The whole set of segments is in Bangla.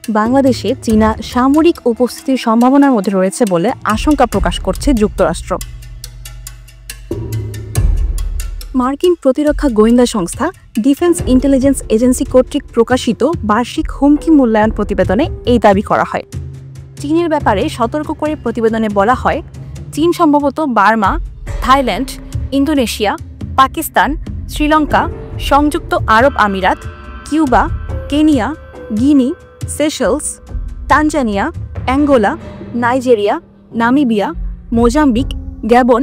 বাংলাদেশে চীনা সামরিক উপস্থিতির সম্ভাবনার মধ্যে রয়েছে বলে আশঙ্কা প্রকাশ করছে যুক্তরাষ্ট্র। মার্কিন প্রতিরক্ষা গোয়েন্দা সংস্থা ডিফেন্স ইন্টেলিজেন্স এজেন্সি কর্তৃক প্রকাশিত বার্ষিক হুমকি মূল্যায়ন প্রতিবেদনে এই দাবি করা হয়। চীনের ব্যাপারে সতর্ক করে প্রতিবেদনে বলা হয়, চীন সম্ভবত Burma, Thailand, Indonesia, Pakistan, Sri Lanka, সংযুক্ত আরব আমিরাত, Cuba, Kenya, Guinea, Seychelles, Tanzania, Angola, Nigeria, Namibia, Mozambique, Gabon,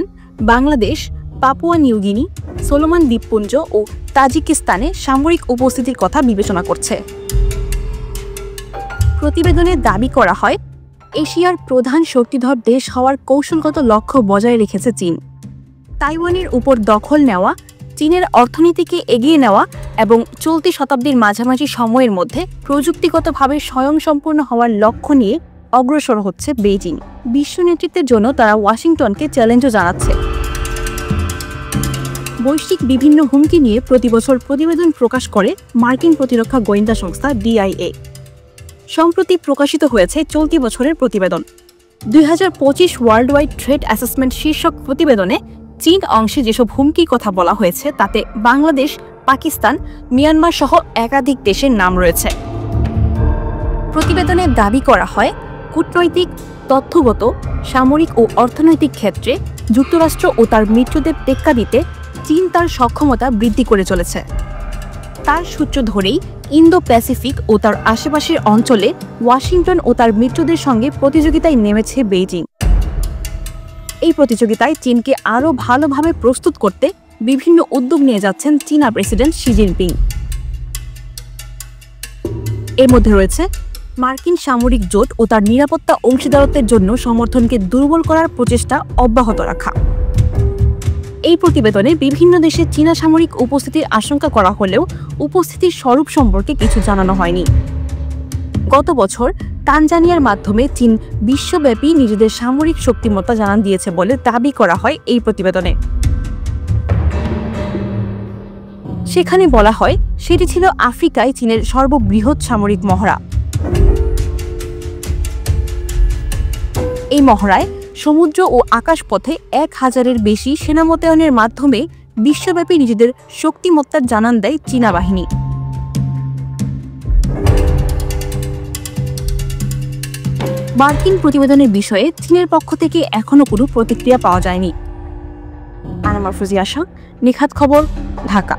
Bangladesh, Papua New Guinea, Solomon দ্বীপপুঞ্জ ও তাজিকিস্তানে সামরিক উপস্থিতির কথা বিবেচনা করছে। প্রতিবেদনে দাবি করা হয়, এশিয়ার প্রধান শক্তিধর দেশ হওয়ার কৌশলগত লক্ষ্য বজায় রেখেছে চীন। তাইওয়ানের উপর দখল নেওয়া, চীনের অর্থনীতিকে এগিয়ে নেওয়া এবং চলতি শতাব্দীর মাঝামাঝি সময়ের মধ্যে প্রযুক্তিগতভাবে স্বয়ংসম্পূর্ণ হওয়ার লক্ষ্য নিয়ে অগ্রসর হচ্ছে বেইজিং। বিশ্ব নেতৃত্বের জন্য তারা ওয়াশিংটনকে চ্যালেঞ্জও জানাচ্ছে। বৈশ্বিক বিভিন্ন হুমকি নিয়ে প্রতিবছর প্রতিবেদন প্রকাশ করে মার্কিন প্রতিরক্ষা গোয়েন্দা সংস্থা ডিআইএ। সম্প্রতি প্রকাশিত হয়েছে চলতি বছরের প্রতিবেদন। 2025 ওয়ার্ল্ড ওয়াইড থ্রেট অ্যাসেসমেন্ট শীর্ষক প্রতিবেদনে চীন অংশে যেসব হুমকির কথা বলা হয়েছে তাতে বাংলাদেশ, পাকিস্তান, মিয়ানমার সহ একাধিক দেশের নাম রয়েছে। প্রতিবেদনে দাবি করা হয়, কূটনৈতিক, তথ্যগত, সামরিক ও অর্থনৈতিক ক্ষেত্রে যুক্তরাষ্ট্র ও তার মিত্রদের টেক্কা দিতে চীন তার সক্ষমতা বৃদ্ধি করে চলেছে। তার সূত্র ধরেই ইন্দো প্যাসিফিক ও তার আশেপাশের অঞ্চলে ওয়াশিংটন ও তার মিত্রদের সঙ্গে প্রতিযোগিতায় নেমেছে বেইজিং। এই প্রতিযোগিতায় চীনকে আরও ভালোভাবে প্রস্তুত করতে বিভিন্ন উদ্যোগ নিয়ে যাচ্ছেন চীনা প্রেসিডেন্ট শি জিনপিং। এর মধ্যে রয়েছে মার্কিন সামরিক জোট ও তার নিরাপত্তা অংশীদারত্বের জন্য সমর্থনকে দুর্বল করার প্রচেষ্টা অব্যাহত রাখা। এই প্রতিবেদনে বিভিন্ন দেশে চীনা সামরিক উপস্থিতির আশঙ্কা করা হলেও উপস্থিতির স্বরূপ সম্পর্কে কিছু জানানো হয়নি। গত বছর তানজানিয়ার মাধ্যমে চীন বিশ্বব্যাপী নিজেদের সামরিক শক্তিমত্তা জানান দিয়েছে বলে দাবি করা হয় এই প্রতিবেদনে। সেখানে বলা হয়, সেটি ছিল আফ্রিকায় চীনের সর্ববৃহৎ সামরিক মহড়া। এই মহড়ায় সমুদ্র ও আকাশপথে 1000-এর বেশি সেনা মোতায়েনের মাধ্যমে বিশ্বব্যাপী নিজেদের শক্তিমত্তার জানান দেয় চীনা বাহিনী। মার্কিন প্রতিবেদনের বিষয়ে চীনের পক্ষ থেকে এখনো কোনো প্রতিক্রিয়া পাওয়া যায়নি। আনামার ফুজি আশা, নিখাত খবর, ঢাকা।